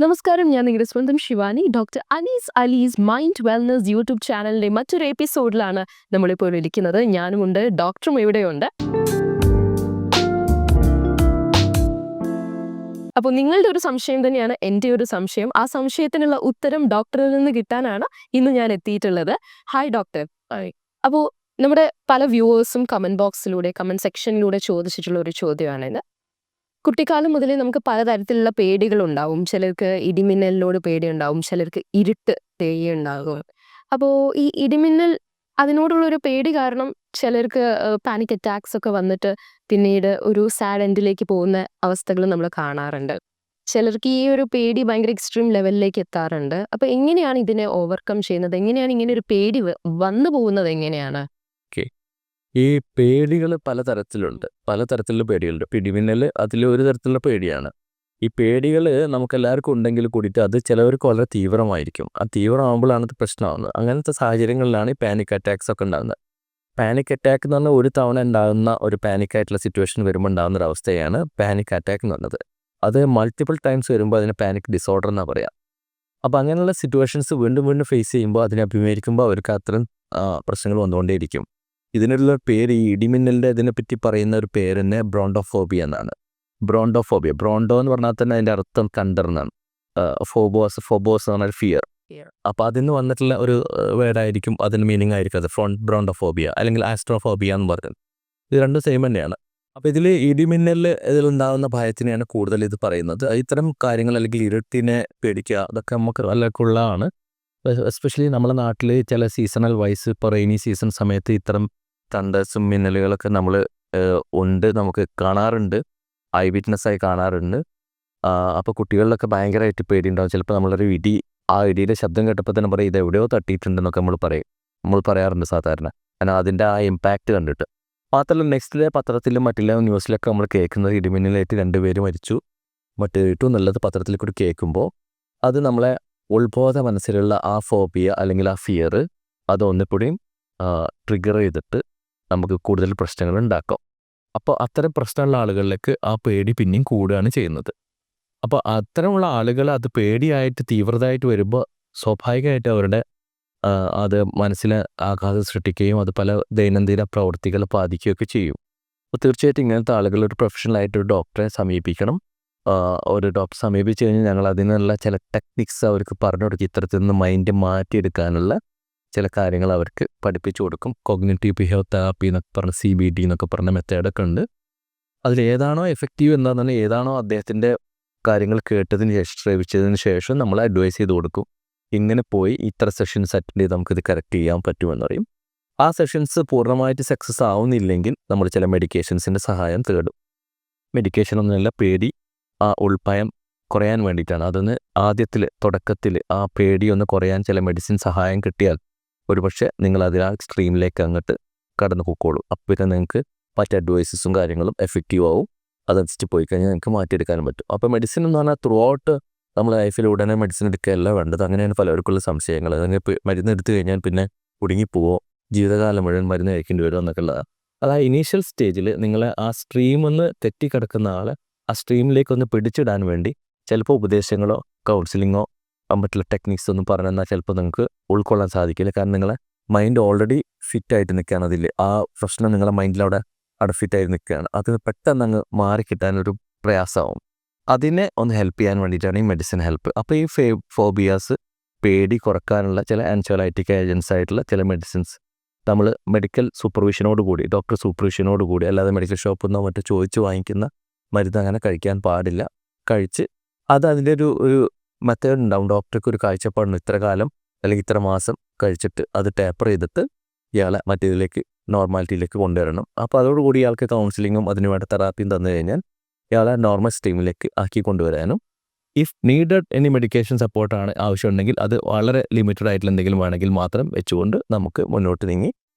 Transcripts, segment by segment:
നമസ്കാരം, ഞാൻ നിങ്ങളുടെ സ്വന്തം Shivani. Doctor Anees Alees mind wellness YouTube ചാനലിലെ മറ്റൊരു എപ്പിസോഡിലാണ് നമ്മളിപ്പോൾ ഇരിക്കുന്നത്. ഞാനുമുണ്ട്, ഡോക്ടറും ഇവിടെയുണ്ട്. അപ്പോൾ നിങ്ങളുടെ ഒരു സംശയം തന്നെയാണ് എൻ്റെ ഒരു സംശയം. ആ സംശയത്തിനുള്ള ഉത്തരം ഡോക്ടറിൽ നിന്ന് കിട്ടാനാണ് ഇന്ന് ഞാൻ എത്തിയിട്ടുള്ളത്. Hi doctor. അപ്പോൾ നമ്മുടെ പല വ്യൂവേഴ്സും കമൻറ്റ് സെക്ഷനിലൂടെ ചോദിച്ചിട്ടുള്ള ഒരു ചോദ്യമാണിത്. കുട്ടിക്കാലം മുതലേ നമുക്ക് പലതരത്തിലുള്ള പേടികളുണ്ടാവും. ചിലർക്ക് ഇടിമിന്നലിനോട് പേടിയുണ്ടാവും, ചിലർക്ക് ഇരുട്ട് പേടിയുണ്ടാകും. അപ്പോൾ ഈ ഇടിമിന്നൽ അതിനോടുള്ളൊരു പേടി കാരണം ചിലർക്ക് പാനിക് അറ്റാക്സ് ഒക്കെ വന്നിട്ട് പിന്നീട് ഒരു സാഡ് എൻഡിലേക്ക് പോകുന്ന അവസ്ഥകൾ നമ്മൾ കാണാറുണ്ട്. ചിലർക്ക് ഈ ഒരു പേടി ഭയങ്കര എക്സ്ട്രീം ലെവലിലേക്ക് എത്താറുണ്ട്. അപ്പോൾ എങ്ങനെയാണ് ഇതിനെ ഓവർകം ചെയ്യുന്നത്? എങ്ങനെയാണ് ഇങ്ങനെ ഒരു പേടി വന്നു പോകുന്നത് എങ്ങനെയാണ്? ഓക്കെ. ഈ പേടികൾ പലതരത്തിലുണ്ട്. പലതരത്തിലുള്ള പേടികളുണ്ട്. ഇടിമിന്നൽ അതിലൊരു തരത്തിലുള്ള പേടിയാണ്. ഈ പേടികൾ നമുക്കെല്ലാവർക്കും ഉണ്ടെങ്കിൽ കൂടിയിട്ട് അത് ചിലവർക്ക് വളരെ തീവ്രമായിരിക്കും. ആ തീവ്രമാകുമ്പോഴാണ് അത് പ്രശ്നമാകുന്നത്. അങ്ങനത്തെ സാഹചര്യങ്ങളിലാണ് ഈ പാനിക് അറ്റാക്സ് ഒക്കെ ഉണ്ടാകുന്നത്. പാനിക് അറ്റാക്ക് എന്ന് പറഞ്ഞാൽ ഒരു തവണ ഉണ്ടാകുന്ന ഒരു പാനിക് ആയിട്ടുള്ള സിറ്റുവേഷൻ വരുമ്പോൾ ഉണ്ടാകുന്ന ഒരു അവസ്ഥയാണ് പാനിക് അറ്റാക്ക് എന്ന് പറഞ്ഞത്. അത് മൾട്ടിപ്പിൾ ടൈംസ് വരുമ്പോൾ അതിന് പാനിക് ഡിസോർഡർ എന്നാണ് പറയാം. അപ്പോൾ അങ്ങനെയുള്ള സിറ്റുവേഷൻസ് വീണ്ടും വീണ്ടും ഫേസ് ചെയ്യുമ്പോൾ അതിനെ അഭിമുഖീകരിക്കുമ്പോൾ അവർക്ക് അത്തരം പ്രശ്നങ്ങൾ വന്നുകൊണ്ടേയിരിക്കും. ഇതിനുള്ള പേര് ഈ ഇടിമിന്നലിൻ്റെ ഇതിനെപ്പറ്റി പറയുന്ന ഒരു പേര് തന്നെ ബ്രോണ്ടോഫോബിയ എന്നാണ്. ബ്രോണ്ടോഫോബിയ, ബ്രോണ്ടോ എന്ന് പറഞ്ഞാൽ തന്നെ അതിൻ്റെ അർത്ഥം തണ്ടർ എന്നാണ്. ഫോബോസ് എന്ന് പറഞ്ഞാൽ ഫിയർ. അപ്പോൾ അതിന് വന്നിട്ടുള്ള ഒരു വേർഡായിരിക്കും, അതിന് മീനിങ് ആയിരിക്കും അത് ബ്രോണ്ടോഫോബിയ അല്ലെങ്കിൽ ആസ്ട്രോഫോബിയ എന്ന് പറയുന്നത്. ഇത് രണ്ടും സെയിം തന്നെയാണ്. അപ്പോൾ ഇതിൽ ഇടിമിന്നൽ ഇതിലുണ്ടാകുന്ന ഭയത്തിനെയാണ് കൂടുതൽ ഇത് പറയുന്നത്. ഇത്തരം കാര്യങ്ങൾ അല്ലെങ്കിൽ ഇരുട്ടിനെ പേടിക്കുക അതൊക്കെ നമുക്ക് എല്ലാവർക്കും ഉള്ളതാണ്. എസ്പെഷ്യലി നമ്മുടെ നാട്ടിൽ ചില സീസണൽ വൈസ് ഇപ്പോൾ റെയിനി സീസൺ സമയത്ത് ഇത്തരം തണ്ടേഴ്സും മിന്നലുകളൊക്കെ നമ്മൾ ഉണ്ട്, നമുക്ക് കാണാറുണ്ട്, ഐ വിറ്റ്നസ്സായി കാണാറുണ്ട്. അപ്പോൾ കുട്ടികളിലൊക്കെ ഭയങ്കരമായിട്ട് പേടിയുണ്ടാവും. ചിലപ്പോൾ നമ്മളൊരു ആ ഇടിയുടെ ശബ്ദം കേട്ടപ്പോൾ തന്നെ പറയും ഇത് എവിടെയോ തട്ടിയിട്ടുണ്ടെന്നൊക്കെ നമ്മൾ പറയാറുണ്ട് സാധാരണ. കാരണം അതിൻ്റെ ആ ഇമ്പാക്റ്റ് കണ്ടിട്ട്. മാത്രമല്ല നെക്സ്റ്റ് ഡേ പത്രത്തിലും മറ്റുള്ള ന്യൂസിലൊക്കെ നമ്മൾ കേൾക്കുന്നത് ഇടിമിന്നലായിട്ട് 2 പേര് മരിച്ചു, ഏറ്റവും നല്ലത് പത്രത്തിൽ കൂടി കേൾക്കുമ്പോൾ അത് നമ്മളെ ഉത്ബോധ മനസ്സിലുള്ള ആ ഫോബിയ അല്ലെങ്കിൽ ആ ഫിയർ അത് ഒന്നിപ്പോഴും ട്രിഗർ ചെയ്തിട്ട് നമുക്ക് കൂടുതൽ പ്രശ്നങ്ങൾ ഉണ്ടാക്കാം. അപ്പോൾ അത്തരം പ്രശ്നമുള്ള ആളുകളിലേക്ക് ആ പേടി പിന്നെയും കൂടുകയാണ് ചെയ്യുന്നത്. അപ്പോൾ അത്തരമുള്ള ആളുകൾ അത് പേടിയായിട്ട് തീവ്രതയായിട്ട് വരുമ്പോൾ സ്വാഭാവികമായിട്ട് അവരുടെ അത് മനസ്സിൽ ആഘാതം സൃഷ്ടിക്കുകയും അത് പല ദൈനംദിന പ്രവൃത്തികളെ ബാധിക്കുകയൊക്കെ ചെയ്യും. അപ്പോൾ തീർച്ചയായിട്ടും ഇങ്ങനത്തെ ആളുകൾ ഒരു പ്രൊഫഷണലായിട്ടൊരു ഡോക്ടറെ സമീപിക്കണം. ഒരു ഡോക്ടറെ സമീപിച്ച് കഴിഞ്ഞാൽ ഞങ്ങൾ അതിനുള്ള ചില ടെക്നിക്സ് അവർക്ക് പറഞ്ഞു കൊടുക്കും. ഇത്തരത്തിൽ നിന്ന് മൈൻഡ് മാറ്റിയെടുക്കാനുള്ള ചില കാര്യങ്ങൾ അവർക്ക് പഠിപ്പിച്ചു കൊടുക്കും. കോഗ്നിറ്റീവ് ബിഹേവ് തെറാപ്പി എന്നൊക്കെ പറഞ്ഞ CBT എന്നൊക്കെ പറഞ്ഞ മെത്തേഡൊക്കെ ഉണ്ട്. അതിലേതാണോ എഫക്റ്റീവ് എന്താണെന്ന് ഏതാണോ അദ്ദേഹത്തിൻ്റെ കാര്യങ്ങൾ കേട്ടതിന് ശേഷം ശ്രവിച്ചതിന് ശേഷം നമ്മൾ അഡ്വൈസ് ചെയ്ത് കൊടുക്കും. ഇങ്ങനെ പോയി ഇത്ര സെഷൻസ് അറ്റൻഡ് ചെയ്ത് നമുക്കിത് കറക്റ്റ് ചെയ്യാൻ പറ്റുമെന്ന് പറയും. ആ സെഷൻസ് പൂർണ്ണമായിട്ട് സക്സസ് ആവുന്നില്ലെങ്കിൽ നമ്മൾ ചില മെഡിക്കേഷൻസിൻ്റെ സഹായം തേടും. മെഡിക്കേഷൻ ഒന്നുമല്ല, പേടി ആ ഉൾഭയം കുറയാൻ വേണ്ടിയിട്ടാണ്. അതൊന്ന് തുടക്കത്തിൽ ആ പേടി ഒന്ന് കുറയാൻ ചില മെഡിസിൻ സഹായം കിട്ടിയാൽ ഒരുപക്ഷെ നിങ്ങൾ അതിൽ ആ സ്ട്രീമിലേക്ക് അങ്ങോട്ട് കടന്നു പോയിക്കോളൂ. അപ്പോൾ പിന്നെ നിങ്ങൾക്ക് മറ്റ് അഡ്വൈസസും കാര്യങ്ങളും എഫക്റ്റീവ് ആവും. അതനുസരിച്ച് പോയി കഴിഞ്ഞാൽ നിങ്ങൾക്ക് മാറ്റിയെടുക്കാനും പറ്റും. അപ്പോൾ മെഡിസിൻ എന്ന് പറഞ്ഞാൽ ത്രൂ ഔട്ട് നമ്മൾ ലൈഫിൽ ഉടനെ മെഡിസിൻ എടുക്കുകയല്ല വേണ്ടത്. അങ്ങനെയാണ് പലർക്കുള്ള സംശയങ്ങൾ. അങ്ങനെ മരുന്ന് എടുത്തു കഴിഞ്ഞാൽ പിന്നെ കുടുങ്ങിപ്പോവോ, ജീവിതകാലം മുഴുവൻ മരുന്ന് കഴിക്കേണ്ടി വരുമോ എന്നൊക്കെ ഉള്ളതാണ്. അത് ആ ഇനീഷ്യൽ സ്റ്റേജിൽ നിങ്ങളെ ആ സ്ട്രീമൊന്ന് തെറ്റിക്കിടക്കുന്ന ആളെ ആ സ്ട്രീമിലേക്ക് പിടിച്ചിടാൻ വേണ്ടി ചിലപ്പോൾ ഉപദേശങ്ങളോ കൗൺസിലിങ്ങോ മറ്റുള്ള ടെക്നിക്സ് ഒന്നും പറഞ്ഞു തന്നാൽ ചിലപ്പോൾ നിങ്ങൾക്ക് ഉൾക്കൊള്ളാൻ സാധിക്കില്ല. കാരണം നിങ്ങളെ മൈൻഡ് ഓൾറെഡി ഫിറ്റായിട്ട് നിൽക്കുകയാണ്. അതിൽ ആ പ്രശ്നം നിങ്ങളെ മൈൻഡിലവിടെ ഫിറ്റായി നിൽക്കുകയാണ്. അത് പെട്ടെന്ന് അങ്ങ് മാറിക്കിട്ടാനൊരു പ്രയാസമാവും. അതിനെ ഒന്ന് ഹെൽപ്പ് ചെയ്യാൻ വേണ്ടിയിട്ടാണ് ഈ മെഡിസിൻ ഹെൽപ്പ്. അപ്പോൾ ഈ ഫോബിയാസ് പേടി കുറക്കാനുള്ള ചില ആൻസിയോലൈറ്റിക് ഏജൻസ് ആയിട്ടുള്ള ചില മെഡിസിൻസ് നമ്മൾ മെഡിക്കൽ സൂപ്പർവിഷനോട് കൂടി, ഡോക്ടർ സൂപ്പർവിഷനോട് കൂടി, അല്ലാതെ മെഡിക്കൽ ഷോപ്പിൽ നിന്നോ മറ്റോ ചോദിച്ച് വാങ്ങിക്കുന്ന മരുന്ന് അങ്ങനെ കഴിക്കാൻ പാടില്ല. കഴിച്ച് അത് അതിൻ്റെ ഒരു മെത്തേഡ് ഉണ്ടാവും. ഡോക്ടർക്ക് ഒരു കാഴ്ചപ്പാടുണ്ട്, ഇത്ര കാലം അല്ലെങ്കിൽ ഇത്ര മാസം കഴിച്ചിട്ട് അത് ടേപ്പർ ചെയ്തിട്ട് ഇയാളെ മറ്റേതിലേക്ക് നോർമാലിറ്റിയിലേക്ക് കൊണ്ടുവരണം. അപ്പോൾ അതോടുകൂടി ഇയാൾക്ക് കൗൺസിലിങ്ങും അതിന് വേണ്ട തെറാപ്പിയും തന്നു കഴിഞ്ഞാൽ ഇയാളെ നോർമൽ സ്ട്രീമിലേക്ക് ആക്കി കൊണ്ടുവരാനും, ഇഫ് നീഡഡ് എനി മെഡിക്കേഷൻ സപ്പോർട്ടാണ് ആവശ്യമുണ്ടെങ്കിൽ അത് വളരെ ലിമിറ്റഡ് ആയിട്ടുള്ള എന്തെങ്കിലും വേണമെങ്കിൽ മാത്രം വെച്ചുകൊണ്ട് നമുക്ക് മുന്നോട്ട് നീങ്ങി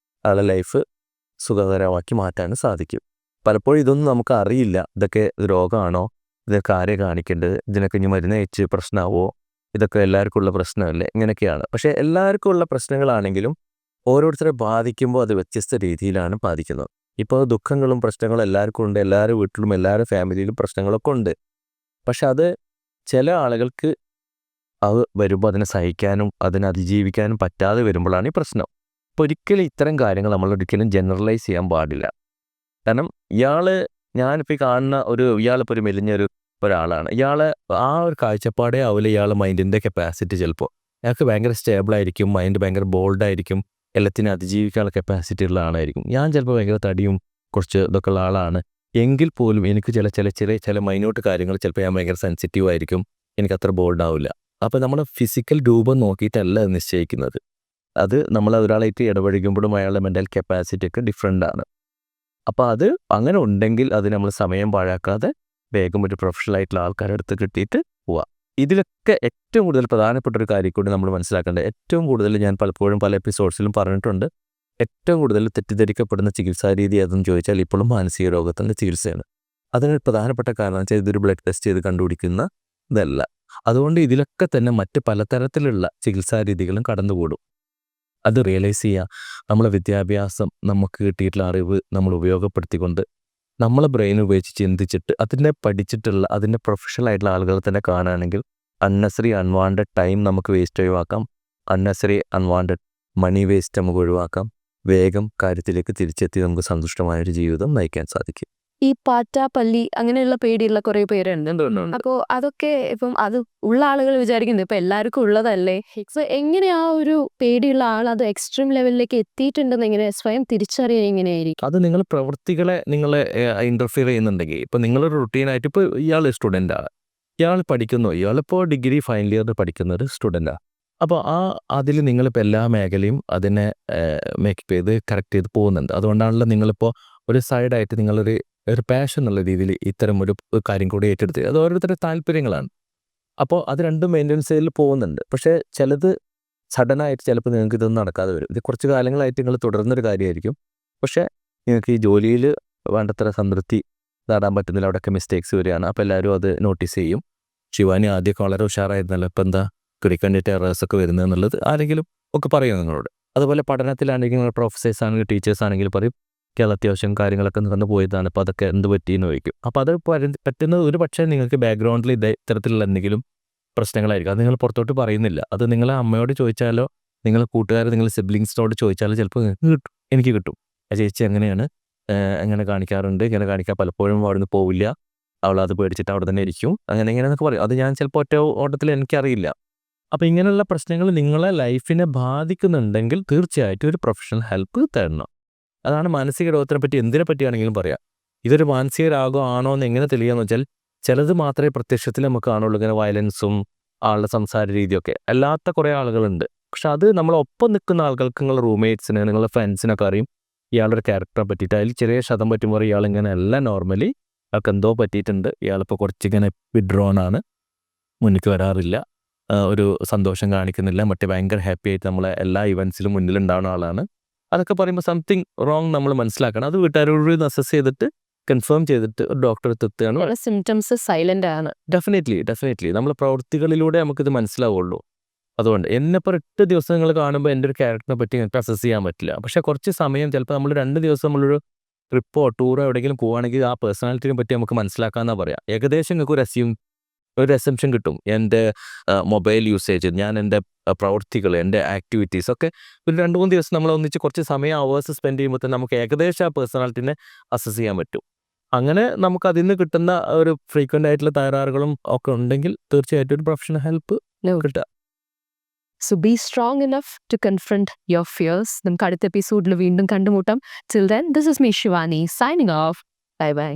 അയാളെ ലൈഫ് സുഖകരമാക്കി മാറ്റാനും സാധിക്കും. പലപ്പോഴും ഇതൊന്നും നമുക്ക് അറിയില്ല. ഇതൊക്കെ രോഗമാണോ, ഇതൊക്കെ ആരെ കാണിക്കേണ്ടത്, ഇതിനൊക്കെ ഇനി മരുന്ന് കഴിച്ച് പ്രശ്നമാവോ, ഇതൊക്കെ എല്ലാവർക്കും ഉള്ള പ്രശ്നമല്ലേ, ഇങ്ങനെയൊക്കെയാണ്. പക്ഷേ എല്ലാവർക്കും ഉള്ള പ്രശ്നങ്ങളാണെങ്കിലും ഓരോരുത്തരെ ബാധിക്കുമ്പോൾ അത് വ്യത്യസ്ത രീതിയിലാണ് ബാധിക്കുന്നത്. ഇപ്പോൾ ദുഃഖങ്ങളും പ്രശ്നങ്ങളും എല്ലാവർക്കും ഉണ്ട്. എല്ലാവരുടെ വീട്ടിലും എല്ലാവരുടെ ഫാമിലിയിലും പ്രശ്നങ്ങളൊക്കെ ഉണ്ട്. പക്ഷെ അത് ചില ആളുകൾക്ക് അത് വരുമ്പോൾ അതിനെ സഹിക്കാനും അതിനെ അതിജീവിക്കാനും പറ്റാതെ വരുമ്പോഴാണ് ഈ പ്രശ്നം. അപ്പോൾ ഒരിക്കലും ഇത്തരം കാര്യങ്ങൾ നമ്മളൊരിക്കലും ജനറലൈസ് ചെയ്യാൻ പാടില്ല. കാരണം ഞാനിപ്പോൾ ഈ കാണുന്ന ഇയാളിപ്പോൾ ഒരു മെലിഞ്ഞൊരു ഒരാളാണ്. ആ ഒരു കാഴ്ചപ്പാടേ ആവില്ല ഇയാളുടെ മൈൻഡിൻ്റെ കപ്പാസിറ്റി. ചിലപ്പോൾ അയാൾക്ക് ഭയങ്കര സ്റ്റേബിളായിരിക്കും, മൈൻഡ് ഭയങ്കര ബോൾഡായിരിക്കും, എല്ലാത്തിനും അതിജീവിക്കാനുള്ള കപ്പാസിറ്റി ഉള്ള ആളായിരിക്കും. ഞാൻ ചിലപ്പോൾ ഭയങ്കര തടിയും കുറച്ച് ഇതൊക്കെ ഉള്ള ആളാണ്. എങ്കിൽ പോലും എനിക്ക് ചില മൈന്യൂട്ട് കാര്യങ്ങൾ ചിലപ്പോൾ ഞാൻ ഭയങ്കര സെൻസിറ്റീവ് ആയിരിക്കും, എനിക്കത്ര ബോൾഡാവില്ല. അപ്പോൾ നമ്മൾ ഫിസിക്കൽ രൂപം നോക്കിയിട്ടല്ല അത് നിശ്ചയിക്കുന്നത്. അത് നമ്മൾ ഒരാളായിട്ട് ഇടപഴകുമ്പോഴും അയാളുടെ മെൻ്റൽ കപ്പാസിറ്റി ഒക്കെ ഡിഫറെൻ്റ് ആണ്. അപ്പോൾ അത് അങ്ങനെ ഉണ്ടെങ്കിൽ അത് നമ്മൾ സമയം പാഴാക്കാതെ വേഗം ഒരു പ്രൊഫഷണൽ ആയിട്ടുള്ള ആൾക്കാരുടെ അടുത്ത് കിട്ടിയിട്ട് പോവാം. ഇതിലൊക്കെ ഏറ്റവും കൂടുതൽ പ്രധാനപ്പെട്ട ഒരു കാര്യം കൂടി നമ്മൾ മനസ്സിലാക്കേണ്ടത്, ഏറ്റവും കൂടുതൽ ഞാൻ പലപ്പോഴും പല എപ്പിസോഡ്സിലും പറഞ്ഞിട്ടുണ്ട്, ഏറ്റവും കൂടുതൽ തെറ്റിദ്ധരിക്കപ്പെടുന്ന ചികിത്സാ രീതി ഏതെന്ന് ചോദിച്ചാൽ ഇപ്പോഴും മാനസിക രോഗത്തിൻ്റെ ചികിത്സയാണ്. അതിന് പ്രധാനപ്പെട്ട കാരണം വെച്ചാൽ ഇതൊരു ബ്ലഡ് ടെസ്റ്റ് ചെയ്ത് കണ്ടുപിടിക്കുന്ന ഇതല്ല. അതുകൊണ്ട് ഇതിലൊക്കെ തന്നെ മറ്റ് പലതരത്തിലുള്ള ചികിത്സാ രീതികളും കടന്നുകൂടും. അത് റിയലൈസ് ചെയ്യുക. നമ്മളെ വിദ്യാഭ്യാസം, നമുക്ക് കിട്ടിയിട്ടുള്ള അറിവ് നമ്മൾ ഉപയോഗപ്പെടുത്തിക്കൊണ്ട് നമ്മളെ ബ്രെയിൻ ഉപയോഗിച്ച് ചിന്തിച്ചിട്ട് അതിനെ പഠിച്ചിട്ടുള്ള അതിൻ്റെ പ്രൊഫഷണൽ ആയിട്ടുള്ള ആളുകളെ തന്നെ കാണുകയാണെങ്കിൽ അൺനെസറി അൺവാണ്ടഡ് ടൈം നമുക്ക് വേസ്റ്റ് ഒഴിവാക്കാം, അൺനെസറി അൺവാണ്ടഡ് മണി വേസ്റ്റ് നമുക്ക് ഒഴിവാക്കാം, വേഗം കാര്യത്തിലേക്ക് തിരിച്ചെത്തി നമുക്ക് സന്തുഷ്ടമായൊരു ജീവിതം നയിക്കാൻ സാധിക്കും. ഈ പാറ്റ, പല്ലി അങ്ങനെയുള്ള പേടിയുള്ള കുറേ പേരുണ്ട്. അപ്പോൾ അതൊക്കെ ഇപ്പം അത് ഉള്ള ആളുകൾ വിചാരിക്കുന്നത് ഇപ്പം എല്ലാവർക്കും ഉള്ളതല്ലേ. സോ എങ്ങനെ ആ ഒരു പേടിയുള്ള ആൾ അത് എക്സ്ട്രീം ലെവലിലേക്ക് എത്തിയിട്ടുണ്ടെന്ന് എങ്ങനെ സ്വയം തിരിച്ചറിയാൻ എങ്ങനെയായിരിക്കും? അത് നിങ്ങൾ പ്രവൃത്തികളെ ഇൻ്റർഫിയർ ചെയ്യുന്നുണ്ടെങ്കിൽ, ഇപ്പോൾ നിങ്ങളൊരു റുട്ടീനായിട്ട് ഇപ്പോൾ ഇയാൾ സ്റ്റുഡൻ്റാണ്, ഇയാൾ പഠിക്കുന്നു, ഇയാളിപ്പോൾ ഡിഗ്രി ഫൈനൽ ഇയർ പഠിക്കുന്ന ഒരു സ്റ്റുഡൻ്റാണ്. അപ്പോൾ അതിൽ നിങ്ങളിപ്പോൾ എല്ലാ മേഖലയും അതിനെ മേക്കപ്പ് ചെയ്ത് കറക്റ്റ് ചെയ്ത് പോകുന്നുണ്ട്. അതുകൊണ്ടാണല്ലോ നിങ്ങളിപ്പോൾ ഒരു സൈഡായിട്ട് നിങ്ങളൊരു പാഷൻ എന്നുള്ള രീതിയിൽ ഇത്തരം ഒരു കാര്യം കൂടി ഏറ്റെടുത്ത്, അത് ഓരോരുത്തരുടെ താല്പര്യങ്ങളാണ്. അപ്പോൾ അത് രണ്ടും മെയിൻ്റെനൻസ് ചെയ്ത് പോകുന്നുണ്ട്. പക്ഷേ ചിലത് സഡനായിട്ട് ചിലപ്പോൾ നിങ്ങൾക്ക് ഇതൊന്നും നടക്കാതെ വരും. ഇത് കുറച്ച് കാലങ്ങളായിട്ട് നിങ്ങൾ തുടർന്നൊരു കാര്യമായിരിക്കും. പക്ഷേ നിങ്ങൾക്ക് ഈ ജോലിയിൽ വേണ്ടത്ര സംതൃപ്തി നേടാൻ പറ്റുന്നില്ല, അവിടെയൊക്കെ മിസ്റ്റേക്സ് വരികയാണ്. അപ്പോൾ എല്ലാവരും അത് നോട്ടീസ് ചെയ്യും. ശിവാനി ആദ്യമൊക്കെ വളരെ ഉഷാറായിരുന്നല്ലോ, ഇപ്പം എന്താ ക്രിക്കറ്റ് എറേഴ്സൊക്കെ വരുന്നത് എന്നുള്ളത് ആരെങ്കിലും ഒക്കെ പറയും നിങ്ങളോട്. അതുപോലെ പഠനത്തിലാണെങ്കിൽ നിങ്ങൾ പ്രൊഫസേഴ്സ് ആണെങ്കിൽ ടീച്ചേഴ്സ് ആണെങ്കിൽ പറയും അത്യാവശ്യം കാര്യങ്ങളൊക്കെ നടന്നു പോയതാണ്, അപ്പോൾ അതൊക്കെ എന്ത് പറ്റിയെന്ന് ചോദിക്കും. അപ്പോൾ അത് പറ്റുന്നത് ഒരു പക്ഷേ നിങ്ങൾക്ക് ബാക്ക്ഗ്രൗണ്ടിൽ ഇത്തരത്തിലുള്ള എന്തെങ്കിലും പ്രശ്നങ്ങളായിരിക്കും. അത് നിങ്ങൾ പുറത്തോട്ട് പറയുന്നില്ല. അത് നിങ്ങളെ അമ്മയോട് ചോദിച്ചാലോ നിങ്ങളെ കൂട്ടുകാർ നിങ്ങളുടെ സിബ്ലിങ്സിനോട് ചോദിച്ചാലോ ചിലപ്പോൾ എനിക്ക് കിട്ടും. ചേച്ചി എങ്ങനെയാണ്, എങ്ങനെ കാണിക്കാറുണ്ട്, ഇങ്ങനെ കാണിക്കാൻ പലപ്പോഴും അവിടുന്ന് പോവില്ല, അവളത് പേടിച്ചിട്ട് അവിടെ തന്നെ ഇരിക്കും, എങ്ങനെയെന്നൊക്കെ പറയും. അത് ഞാൻ ചിലപ്പോൾ ഒറ്റ ഓട്ടത്തിൽ എനിക്കറിയില്ല. അപ്പോൾ ഇങ്ങനെയുള്ള പ്രശ്നങ്ങൾ നിങ്ങളെ ലൈഫിനെ ബാധിക്കുന്നുണ്ടെങ്കിൽ തീർച്ചയായിട്ടും ഒരു പ്രൊഫഷണൽ ഹെൽപ്പ് തരണം. അതാണ് മാനസിക രോഗത്തിനെ പറ്റി എന്തിനെ പറ്റിയാണെങ്കിലും പറയാം. ഇതൊരു മാനസിക രോഗം ആണോ എന്ന് എങ്ങനെ തെളിയാന്ന് വെച്ചാൽ ചിലത് മാത്രമേ പ്രത്യക്ഷത്തിൽ നമുക്ക് കാണുള്ളൂ. ഇങ്ങനെ വയലൻസും ആളുടെ സംസാര രീതിയൊക്കെ അല്ലാത്ത കുറേ ആളുകളുണ്ട്. പക്ഷെ അത് നമ്മളൊപ്പം നിൽക്കുന്ന ആളുകൾക്ക്, നിങ്ങളുടെ റൂംമേറ്റ്സിന്, നിങ്ങളുടെ ഫ്രണ്ട്സിനൊക്കെ അറിയും ഇയാളുടെ ക്യാരക്ടറെ പറ്റിയിട്ട്. അതിൽ ചെറിയ ശതം പറ്റുമ്പോൾ ഇയാളിങ്ങനെ എല്ലാം നോർമലി അയാൾക്ക് എന്തോ പറ്റിയിട്ടുണ്ട്, ഇയാളിപ്പോൾ കുറച്ചിങ്ങനെ വിഡ്രോൺ ആണ്, മുന്നിലേക്ക് വരാറില്ല, ഒരു സന്തോഷം കാണിക്കുന്നില്ല, മറ്റേ ഭയങ്കര ഹാപ്പി ആയിട്ട് നമ്മളെ എല്ലാ ഇവൻസിലും മുന്നിലുണ്ടാവുന്ന ആളാണ്. അതൊക്കെ പറയുമ്പോൾ സംതിങ് റോങ് നമ്മൾ മനസ്സിലാക്കണം. അത് വീട്ടുകാരോട് അസസ് ചെയ്തിട്ട് കൺഫേം ചെയ്തിട്ട് ഒരു ഡോക്ടറെ എത്തുകയാണ്. സിംറ്റംസ് സൈലന്റ് ആണ്. ഡെഫിനറ്റ്ലി നമ്മൾ പ്രവൃത്തികളിലൂടെ നമുക്കിത് മനസ്സിലാവുള്ളൂ. അതുകൊണ്ട് എന്നെപ്പോൾ 8 ദിവസങ്ങൾ കാണുമ്പോൾ എൻ്റെ ഒരു ക്യാരക്ടറിനെ പറ്റി എനിക്ക് അസസ് ചെയ്യാൻ പറ്റില്ല. പക്ഷേ കുറച്ച് സമയം ചിലപ്പോൾ നമ്മൾ 2 ദിവസം നമ്മളൊരു ട്രിപ്പോ ടൂറോ എവിടെയെങ്കിലും പോവുകയാണെങ്കിൽ ആ പേഴ്സണാലിറ്റിനെ പറ്റി നമുക്ക് മനസ്സിലാക്കാമെന്നാണ് പറയാം. ഏകദേശം നിങ്ങൾക്ക് ഒരു അസംപ്ഷൻ കിട്ടും. എൻ്റെ മൊബൈൽ യൂസേജ്, ഞാൻ എൻ്റെ പ്രവൃത്തികൾ, എൻ്റെ ആക്ടിവിറ്റീസ് ഒക്കെ ഒരു 2-3 ദിവസം നമ്മൾ ഒന്നിച്ച് കുറച്ച് സമയം അവേഴ്സ് സ്പെൻഡ് ചെയ്യുമ്പോൾ തന്നെ നമുക്ക് ഏകദേശം ആ പേഴ്സണാലിറ്റിനെ അസസ് ചെയ്യാൻ പറ്റും. അങ്ങനെ നമുക്ക് അതിൽ നിന്ന് കിട്ടുന്ന ഒരു ഫ്രീക്വൻ്റ് ആയിട്ടുള്ള തകരാറുകളും ഒക്കെ ഉണ്ടെങ്കിൽ തീർച്ചയായിട്ടും ഒരു പ്രൊഫഷണൽ ഹെൽപ്പ് കിട്ടുക. So be strong enough to confront your fears. നമുക്ക് അടുത്ത എപ്പിസോഡിൽ വീണ്ടും കണ്ടുമുട്ടാം. Till then, this is me Shivani signing off. Bye by.